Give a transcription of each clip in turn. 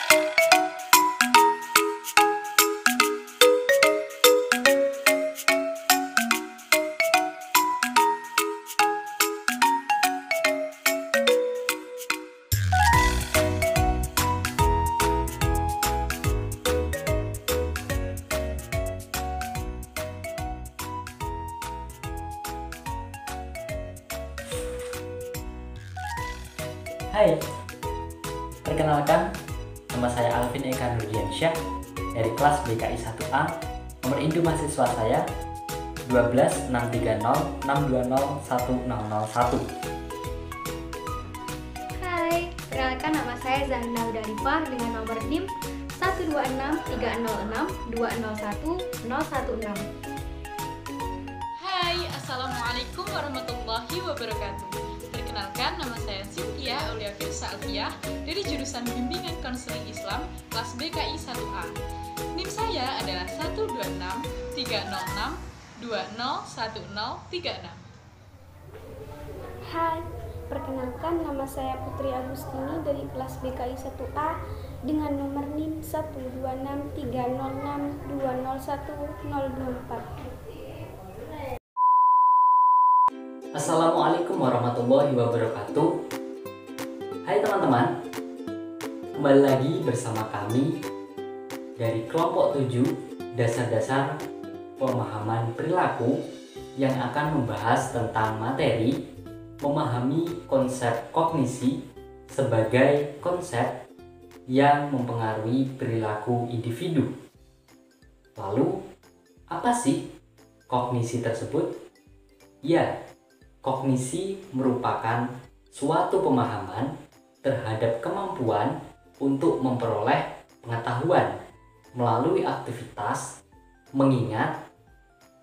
Hai, perkenalkan, nama saya Alvin Eka Nurdiansyah dari kelas BKI 1A. Nomor induk mahasiswa saya 12630620101. Hai, perkenalkan nama saya Zahna Udarifah dengan nomor NIM 1263062010116. Hai, Assalamualaikum warahmatullahi wabarakatuh. Perkenalkan, nama saya Cynthia Aulia Firsa Alfiah dari jurusan Bimbingan Konseling Islam kelas BKI 1A. NIM saya adalah 1263062011036. Hai, perkenalkan nama saya Putri Agustini dari kelas BKI 1A dengan nomor NIM 12630620104. Assalamualaikum warahmatullahi wabarakatuh. Hai teman-teman, kembali lagi bersama kami dari kelompok 7 dasar-dasar pemahaman perilaku yang akan membahas tentang materi memahami konsep kognisi sebagai konsep yang mempengaruhi perilaku individu. Lalu, apa sih kognisi tersebut? Ya, kognisi merupakan suatu pemahaman terhadap kemampuan untuk memperoleh pengetahuan melalui aktivitas mengingat,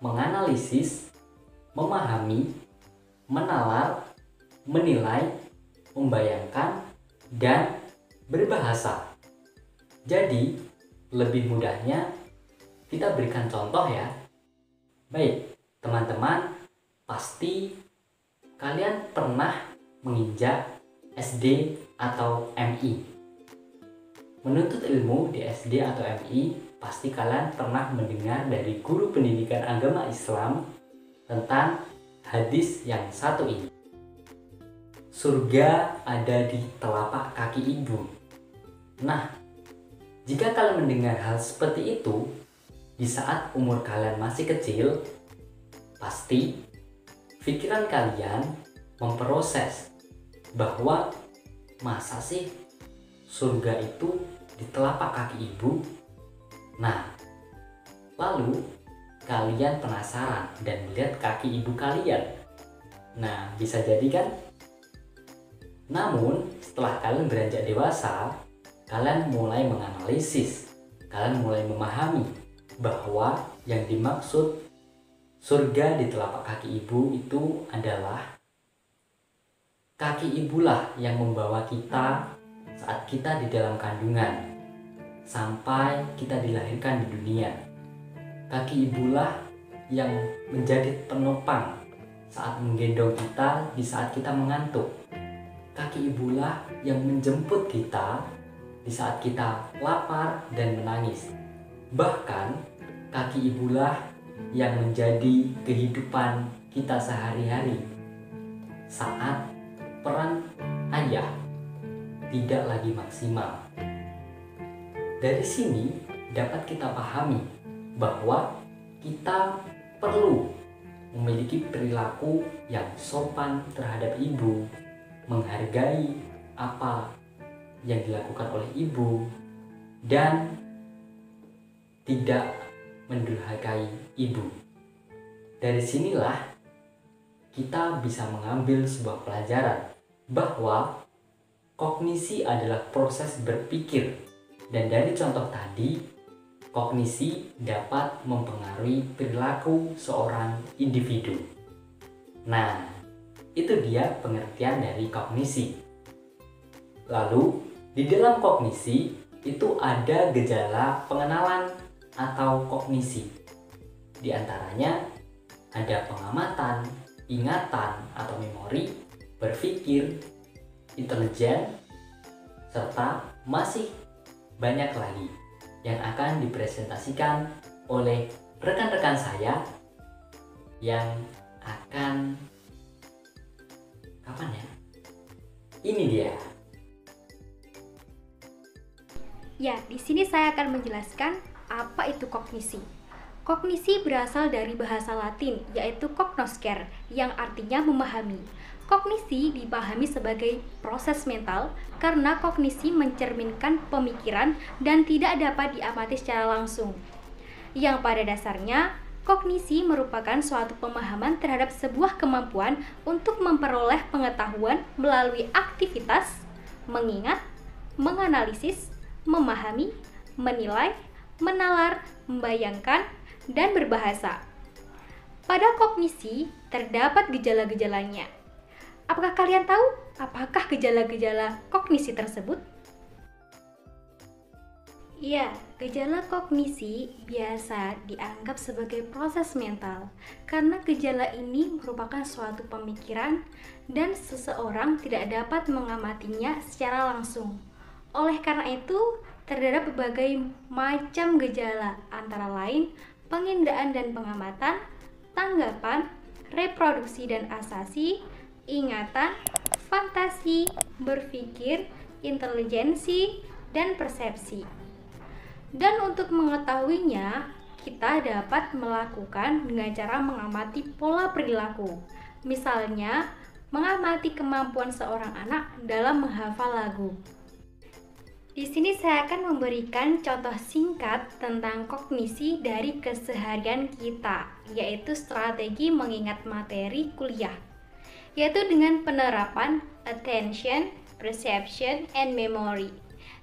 menganalisis, memahami, menalar, menilai, membayangkan, dan berbahasa. Jadi, lebih mudahnya kita berikan contoh ya. Baik, teman-teman, pasti kalian pernah menginjak SD atau MI. Menuntut ilmu di SD atau MI, pasti kalian pernah mendengar dari guru pendidikan agama Islam tentang hadis yang satu ini. Surga ada di telapak kaki ibu. Nah, jika kalian mendengar hal seperti itu di saat umur kalian masih kecil, pasti pikiran kalian memproses bahwa masa sih surga itu di telapak kaki ibu? Nah, lalu kalian penasaran dan melihat kaki ibu kalian. Nah, bisa jadi kan? Namun, setelah kalian beranjak dewasa, kalian mulai menganalisis, kalian mulai memahami bahwa yang dimaksud surga di telapak kaki ibu itu adalah kaki ibulah yang membawa kita saat kita di dalam kandungan sampai kita dilahirkan di dunia. Kaki ibulah yang menjadi penopang saat menggendong kita di saat kita mengantuk. Kaki ibulah yang menjemput kita di saat kita lapar dan menangis. Bahkan kaki ibulah yang menjadi kehidupan kita sehari-hari saat peran ayah tidak lagi maksimal. Dari sini dapat kita pahami bahwa kita perlu memiliki perilaku yang sopan terhadap ibu, menghargai apa yang dilakukan oleh ibu, dan tidak mendurhakai ibu. Dari sinilah kita bisa mengambil sebuah pelajaran bahwa kognisi adalah proses berpikir, dan dari contoh tadi, kognisi dapat mempengaruhi perilaku seorang individu. Nah, itu dia pengertian dari kognisi. Lalu, di dalam kognisi itu ada gejala pengenalan atau kognisi. Di antaranya ada pengamatan, ingatan atau memori, berpikir, intelijen, serta masih banyak lagi yang akan dipresentasikan oleh rekan-rekan saya yang akan kapan ya? Ini dia. Ya, di sini saya akan menjelaskan apa itu kognisi. Kognisi berasal dari bahasa Latin, yaitu cognoscere, yang artinya memahami. Kognisi dipahami sebagai proses mental karena kognisi mencerminkan pemikiran dan tidak dapat diamati secara langsung. Yang pada dasarnya, kognisi merupakan suatu pemahaman terhadap sebuah kemampuan untuk memperoleh pengetahuan melalui aktivitas, mengingat, menganalisis, memahami, menilai, menalar, membayangkan, dan berbahasa. Pada kognisi terdapat gejala-gejalanya. Apakah kalian tahu apakah gejala-gejala kognisi tersebut? Ya, gejala kognisi biasa dianggap sebagai proses mental karena gejala ini merupakan suatu pemikiran dan seseorang tidak dapat mengamatinya secara langsung. Oleh karena itu, terdapat berbagai macam gejala, antara lain penginderaan dan pengamatan, tanggapan, reproduksi dan asasi, ingatan, fantasi, berpikir, intelijensi, dan persepsi. Dan untuk mengetahuinya, kita dapat melakukan dengan cara mengamati pola perilaku. Misalnya, mengamati kemampuan seorang anak dalam menghafal lagu. Di sini saya akan memberikan contoh singkat tentang kognisi dari keseharian kita, yaitu strategi mengingat materi kuliah, yaitu dengan penerapan attention, perception, and memory.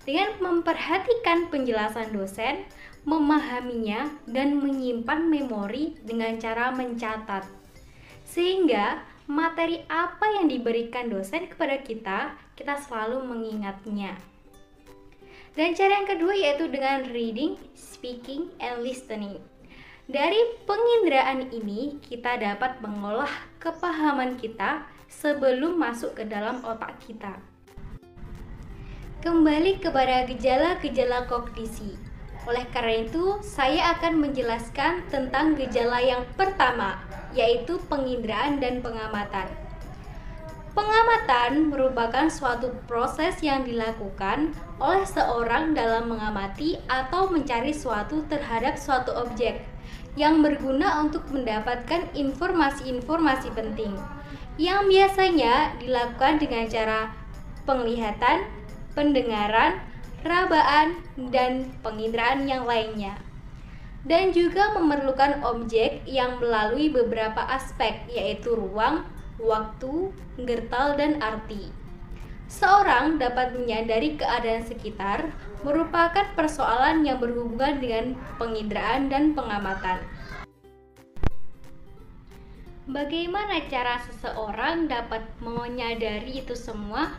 Dengan memperhatikan penjelasan dosen, memahaminya, dan menyimpan memori dengan cara mencatat. Sehingga materi apa yang diberikan dosen kepada kita, kita selalu mengingatnya. Dan cara yang kedua yaitu dengan reading, speaking, and listening. Dari penginderaan ini, kita dapat mengolah kepahaman kita sebelum masuk ke dalam otak kita. Kembali kepada gejala-gejala kognisi. Oleh karena itu, saya akan menjelaskan tentang gejala yang pertama, yaitu penginderaan dan pengamatan. Pengamatan merupakan suatu proses yang dilakukan oleh seorang dalam mengamati atau mencari suatu terhadap suatu objek yang berguna untuk mendapatkan informasi-informasi penting, yang biasanya dilakukan dengan cara penglihatan, pendengaran, rabaan, dan penginderaan yang lainnya. Dan juga memerlukan objek yang melalui beberapa aspek, yaitu ruang, waktu, gertal, dan arti. Seorang dapat menyadari keadaan sekitar merupakan persoalan yang berhubungan dengan penginderaan dan pengamatan. Bagaimana cara seseorang dapat menyadari itu semua?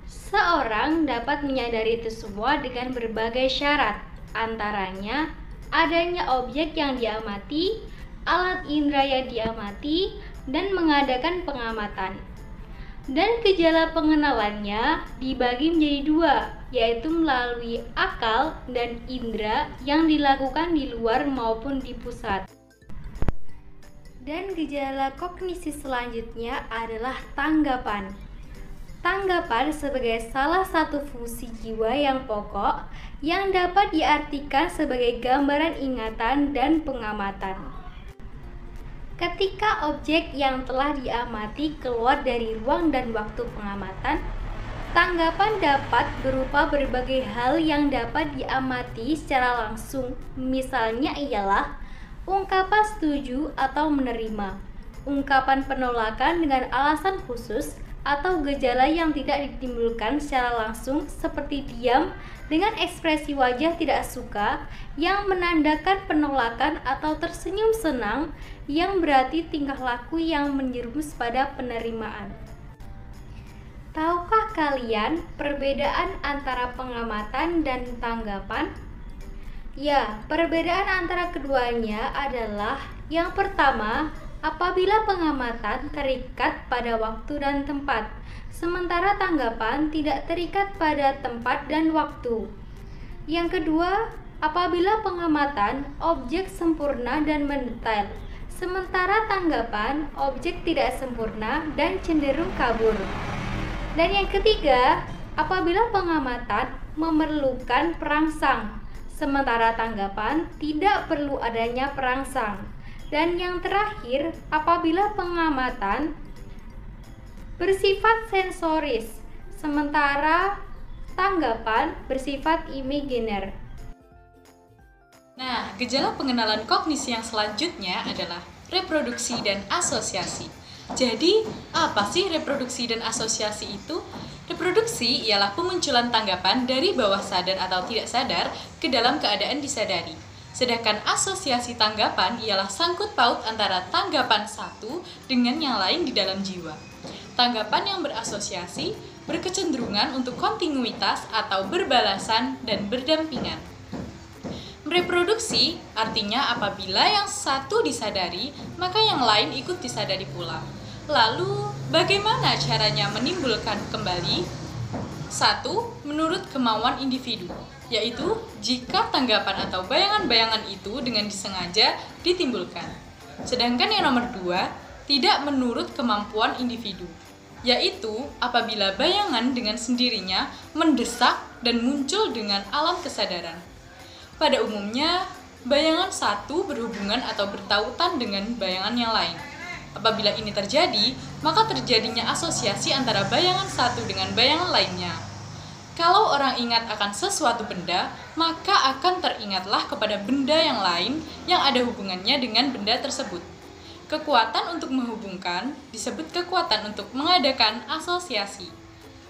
Seorang dapat menyadari itu semua dengan berbagai syarat, antaranya adanya objek yang diamati, alat indera yang diamati, dan mengadakan pengamatan. Dan gejala pengenalannya dibagi menjadi dua, yaitu melalui akal dan indera yang dilakukan di luar maupun di pusat. Dan gejala kognisi selanjutnya adalah tanggapan. Tanggapan sebagai salah satu fungsi jiwa yang pokok yang dapat diartikan sebagai gambaran ingatan dan pengamatan. Ketika objek yang telah diamati keluar dari ruang dan waktu pengamatan, tanggapan dapat berupa berbagai hal yang dapat diamati secara langsung. Misalnya ialah ungkapan setuju atau menerima, ungkapan penolakan dengan alasan khusus, atau gejala yang tidak ditimbulkan secara langsung seperti diam dengan ekspresi wajah tidak suka yang menandakan penolakan atau tersenyum senang yang berarti tingkah laku yang menjerumus pada penerimaan. Tahukah kalian perbedaan antara pengamatan dan tanggapan? Ya, perbedaan antara keduanya adalah yang pertama, apabila pengamatan terikat pada waktu dan tempat, sementara tanggapan tidak terikat pada tempat dan waktu. Yang kedua, apabila pengamatan objek sempurna dan mendetail, sementara tanggapan objek tidak sempurna dan cenderung kabur. Dan yang ketiga, apabila pengamatan memerlukan perangsang, sementara tanggapan tidak perlu adanya perangsang. Dan yang terakhir, apabila pengamatan bersifat sensoris, sementara tanggapan bersifat imaginer. Nah, gejala pengenalan kognisi yang selanjutnya adalah reproduksi dan asosiasi. Jadi, apa sih reproduksi dan asosiasi itu? Reproduksi ialah pemunculan tanggapan dari bawah sadar atau tidak sadar ke dalam keadaan disadari. Sedangkan asosiasi tanggapan ialah sangkut paut antara tanggapan satu dengan yang lain di dalam jiwa. Tanggapan yang berasosiasi berkecenderungan untuk kontinuitas atau berbalasan dan berdampingan. Reproduksi artinya apabila yang satu disadari, maka yang lain ikut disadari pula. Lalu, bagaimana caranya menimbulkan kembali? 1. Menurut kemauan individu, yaitu jika tanggapan atau bayangan-bayangan itu dengan disengaja ditimbulkan. Sedangkan yang nomor 2, tidak menurut kemampuan individu, yaitu apabila bayangan dengan sendirinya mendesak dan muncul dengan alam kesadaran. Pada umumnya, bayangan satu berhubungan atau bertautan dengan bayangan yang lain. Apabila ini terjadi, maka terjadinya asosiasi antara bayangan satu dengan bayangan lainnya. Kalau orang ingat akan sesuatu benda, maka akan teringatlah kepada benda yang lain yang ada hubungannya dengan benda tersebut. Kekuatan untuk menghubungkan disebut kekuatan untuk mengadakan asosiasi.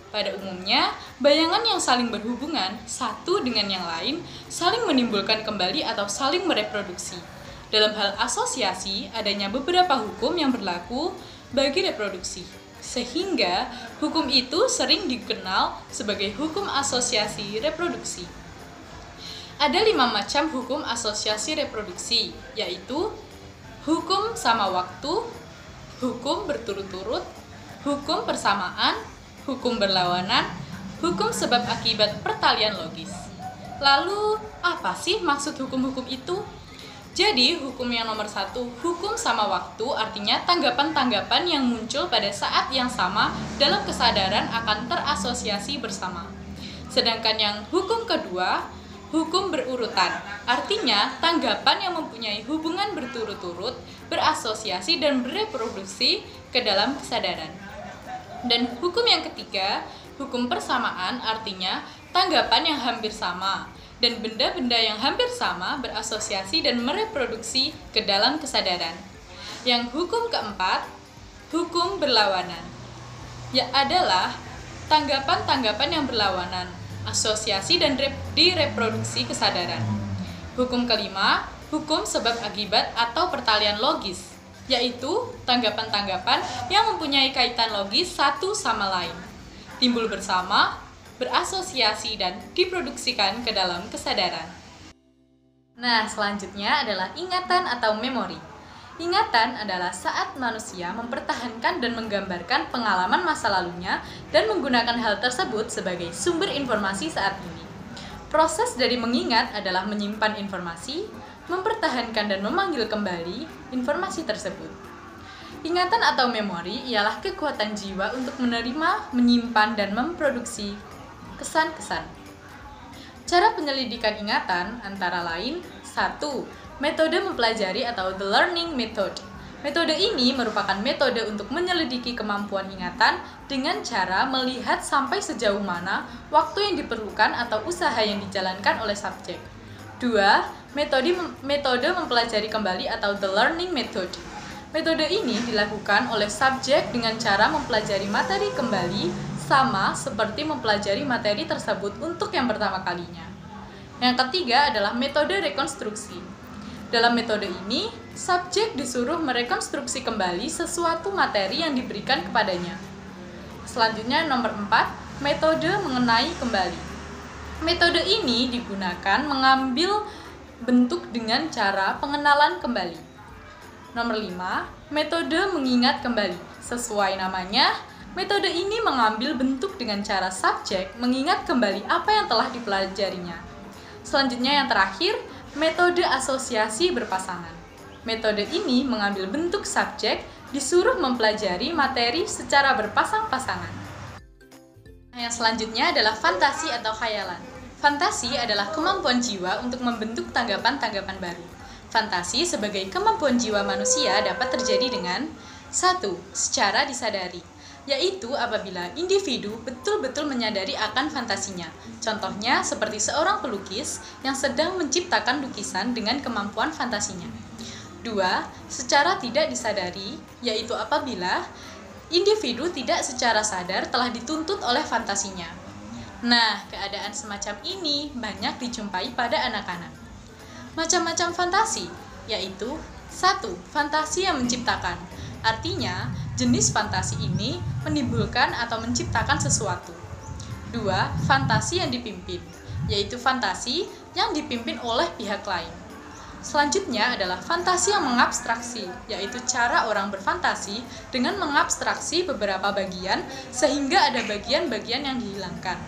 Pada umumnya, bayangan yang saling berhubungan satu dengan yang lain saling menimbulkan kembali atau saling mereproduksi. Dalam hal asosiasi, adanya beberapa hukum yang berlaku bagi reproduksi, sehingga hukum itu sering dikenal sebagai hukum asosiasi reproduksi. Ada 5 macam hukum asosiasi reproduksi, yaitu hukum sama waktu, hukum berturut-turut, hukum persamaan, hukum berlawanan, hukum sebab akibat pertalian logis. Lalu, apa sih maksud hukum-hukum itu? Jadi, hukum yang nomor 1, hukum sama waktu artinya tanggapan-tanggapan yang muncul pada saat yang sama dalam kesadaran akan terasosiasi bersama. Sedangkan yang hukum kedua, hukum berurutan, artinya tanggapan yang mempunyai hubungan berturut-turut, berasosiasi dan bereproduksi ke dalam kesadaran. Dan hukum yang ketiga, hukum persamaan, artinya tanggapan yang hampir sama, dan benda-benda yang hampir sama berasosiasi dan mereproduksi ke dalam kesadaran. Yang hukum keempat, hukum berlawanan, adalah tanggapan-tanggapan yang berlawanan, asosiasi dan direproduksi kesadaran. Hukum kelima, hukum sebab akibat atau pertalian logis, yaitu tanggapan-tanggapan yang mempunyai kaitan logis satu sama lain, timbul bersama, berasosiasi, dan diproduksikan ke dalam kesadaran. Nah, selanjutnya adalah ingatan atau memori. Ingatan adalah saat manusia mempertahankan dan menggambarkan pengalaman masa lalunya dan menggunakan hal tersebut sebagai sumber informasi saat ini. Proses dari mengingat adalah menyimpan informasi, mempertahankan dan memanggil kembali informasi tersebut. Ingatan atau memori ialah kekuatan jiwa untuk menerima, menyimpan, dan memproduksi kesan-kesan. Cara penyelidikan ingatan antara lain 1. Metode mempelajari atau the learning method. Metode ini merupakan metode untuk menyelidiki kemampuan ingatan dengan cara melihat sampai sejauh mana waktu yang diperlukan atau usaha yang dijalankan oleh subjek. 2. Metode mempelajari kembali atau the learning method. Metode ini dilakukan oleh subjek dengan cara mempelajari materi kembali sama seperti mempelajari materi tersebut untuk yang pertama kalinya. Yang ketiga adalah metode rekonstruksi. Dalam metode ini, subjek disuruh merekonstruksi kembali sesuatu materi yang diberikan kepadanya. Selanjutnya nomor 4, metode mengenai kembali. Metode ini digunakan mengambil bentuk dengan cara pengenalan kembali. Nomor 5, metode mengingat kembali. Sesuai namanya, metode ini mengambil bentuk dengan cara subjek mengingat kembali apa yang telah dipelajarinya. Selanjutnya yang terakhir, metode asosiasi berpasangan. Metode ini mengambil bentuk subjek disuruh mempelajari materi secara berpasang-pasangan. Yang selanjutnya adalah fantasi atau khayalan. Fantasi adalah kemampuan jiwa untuk membentuk tanggapan-tanggapan baru. Fantasi sebagai kemampuan jiwa manusia dapat terjadi dengan 1. Secara disadari, yaitu apabila individu betul-betul menyadari akan fantasinya. Contohnya seperti seorang pelukis yang sedang menciptakan lukisan dengan kemampuan fantasinya. 2. Secara tidak disadari, yaitu apabila individu tidak secara sadar telah dituntut oleh fantasinya. Nah, keadaan semacam ini banyak dijumpai pada anak-anak. Macam-macam fantasi, yaitu 1. Fantasi yang menciptakan. Artinya, jenis fantasi ini menimbulkan atau menciptakan sesuatu. 2. Fantasi yang dipimpin, yaitu fantasi yang dipimpin oleh pihak lain. Selanjutnya adalah fantasi yang mengabstraksi, yaitu cara orang berfantasi dengan mengabstraksi beberapa bagian sehingga ada bagian-bagian yang dihilangkan.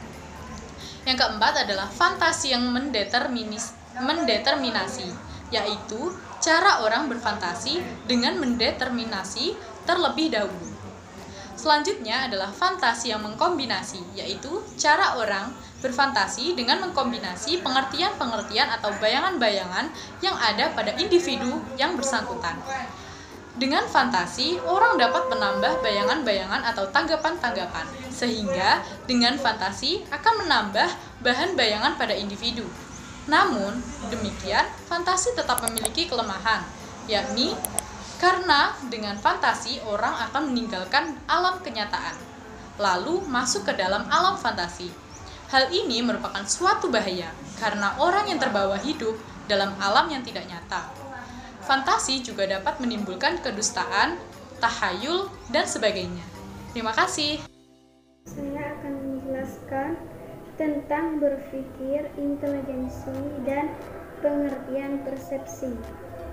Yang keempat adalah fantasi yang mendeterminasi, yaitu cara orang berfantasi dengan mendeterminasi terlebih dahulu. Selanjutnya adalah fantasi yang mengkombinasi, yaitu cara orang berfantasi dengan mengkombinasi pengertian-pengertian atau bayangan-bayangan yang ada pada individu yang bersangkutan. Dengan fantasi, orang dapat menambah bayangan-bayangan atau tanggapan-tanggapan, sehingga dengan fantasi akan menambah bahan bayangan pada individu. Namun, demikian, fantasi tetap memiliki kelemahan, yakni karena dengan fantasi orang akan meninggalkan alam kenyataan, lalu masuk ke dalam alam fantasi. Hal ini merupakan suatu bahaya, karena orang yang terbawa hidup dalam alam yang tidak nyata. Fantasi juga dapat menimbulkan kedustaan, tahayul, dan sebagainya. Terima kasih. Saya akan menjelaskan tentang berpikir, intelijensi, dan pengertian persepsi.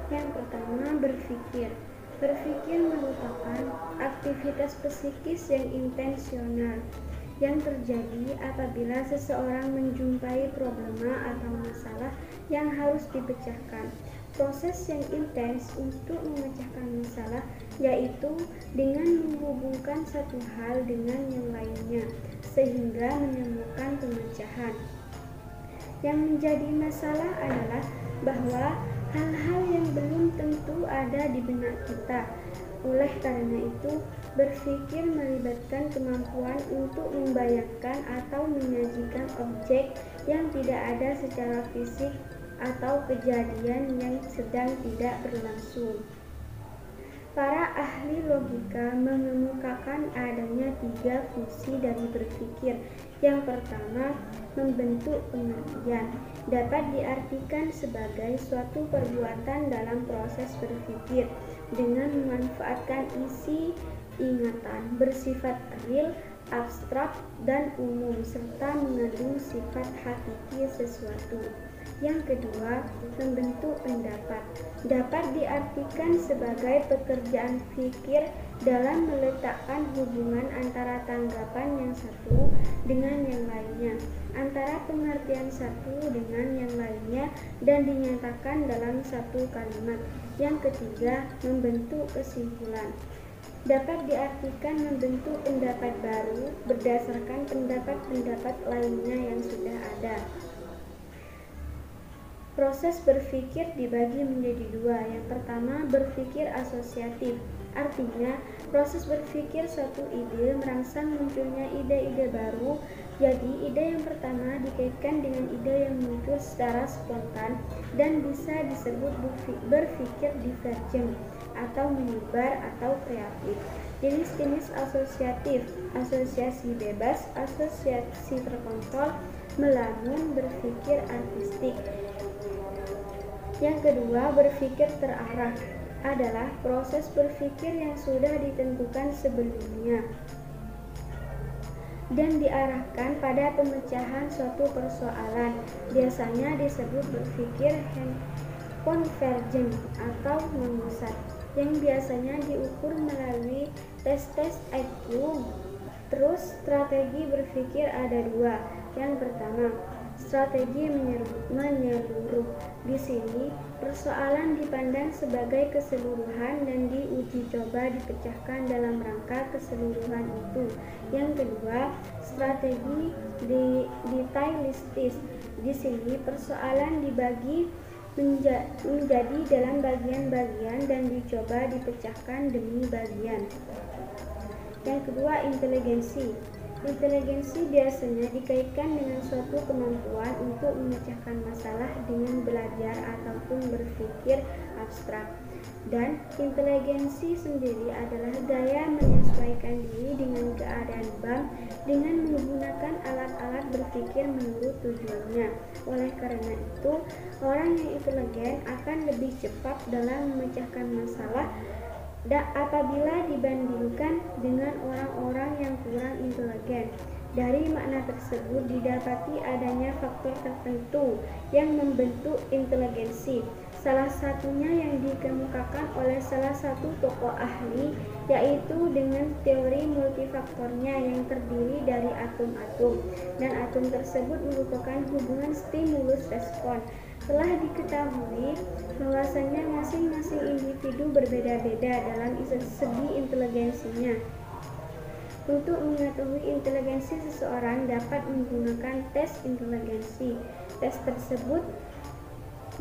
Yang pertama, berpikir. Berpikir merupakan aktivitas psikis yang intensional yang terjadi apabila seseorang menjumpai problema atau masalah yang harus dipecahkan. Proses yang intens untuk memecahkan masalah yaitu dengan menghubungkan satu hal dengan yang lainnya sehingga menemukan pemecahan. Yang menjadi masalah adalah bahwa hal-hal yang belum tentu ada di benak kita. Oleh karena itu, berpikir melibatkan kemampuan untuk membayangkan atau menyajikan objek yang tidak ada secara fisik atau kejadian yang sedang tidak berlangsung. Para ahli logika mengemukakan adanya 3 fungsi dari berpikir. Yang pertama, membentuk pengertian. Dapat diartikan sebagai suatu perbuatan dalam proses berpikir dengan memanfaatkan isi ingatan bersifat real, abstrak, dan umum serta mengandung sifat hakiki sesuatu. Yang kedua, membentuk pendapat. Dapat diartikan sebagai pekerjaan pikir dalam meletakkan hubungan antara tanggapan yang satu dengan yang lainnya, antara pengertian satu dengan yang lainnya, dan dinyatakan dalam satu kalimat. Yang ketiga, membentuk kesimpulan. Dapat diartikan membentuk pendapat baru berdasarkan pendapat-pendapat lainnya yang sudah ada. Proses berpikir dibagi menjadi 2. Yang pertama, berpikir asosiatif. Artinya, proses berpikir suatu ide merangsang munculnya ide-ide baru. Jadi, ide yang pertama dikaitkan dengan ide yang muncul secara spontan dan bisa disebut berpikir divergen atau menyebar atau kreatif. Jenis-jenis asosiatif: asosiasi bebas, asosiasi terkontrol, melamun, berpikir artistik. Yang kedua, berpikir terarah adalah proses berpikir yang sudah ditentukan sebelumnya dan diarahkan pada pemecahan suatu persoalan. Biasanya disebut berpikir konvergen atau memusat, yang biasanya diukur melalui tes-tes IQ. Terus, strategi berpikir ada 2. Yang pertama, Strategi menyeluruh. Di sini, persoalan dipandang sebagai keseluruhan dan diuji coba dipecahkan dalam rangka keseluruhan itu. Yang kedua, strategi detailistis. Di sini, persoalan dibagi menjadi dalam bagian-bagian dan dicoba dipecahkan demi bagian. Yang kedua, inteligensi. Inteligensi biasanya dikaitkan dengan suatu kemampuan untuk memecahkan masalah dengan belajar ataupun berpikir abstrak. Dan inteligensi sendiri adalah gaya menyesuaikan diri dengan keadaan bank dengan menggunakan alat-alat berpikir menurut tujuannya. Oleh karena itu, orang yang inteligen akan lebih cepat dalam memecahkan masalah apabila dibandingkan dengan orang-orang yang kurang inteligen. Dari makna tersebut didapati adanya faktor tertentu yang membentuk inteligensi. Salah satunya yang dikemukakan oleh salah satu tokoh ahli, yaitu dengan teori multifaktornya yang terdiri dari atom-atom, dan atom tersebut merupakan hubungan stimulus respon. Telah diketahui bahwasanya masing-masing individu berbeda-beda dalam segi inteligensinya. Untuk mengetahui inteligensi seseorang dapat menggunakan tes inteligensi. Tes tersebut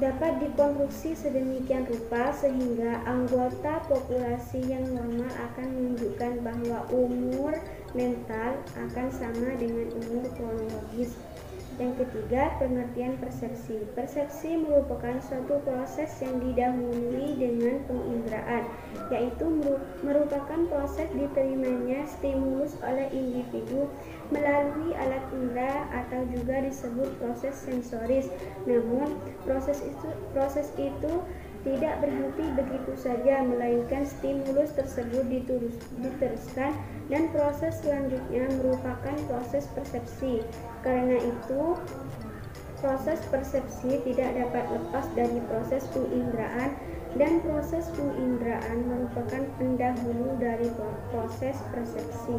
dapat dikonstruksi sedemikian rupa sehingga anggota populasi yang normal akan menunjukkan bahwa umur mental akan sama dengan umur kronologis. Yang ketiga, pengertian persepsi. Persepsi merupakan suatu proses yang didahului dengan penginderaan, yaitu merupakan proses diterimanya stimulus oleh individu melalui alat indera atau juga disebut proses sensoris. Namun, proses itu tidak berhenti begitu saja, melainkan stimulus tersebut diteruskan dan proses selanjutnya merupakan proses persepsi. Karena itu, proses persepsi tidak dapat lepas dari proses penginderaan, dan proses penginderaan merupakan pendahulu dari proses persepsi.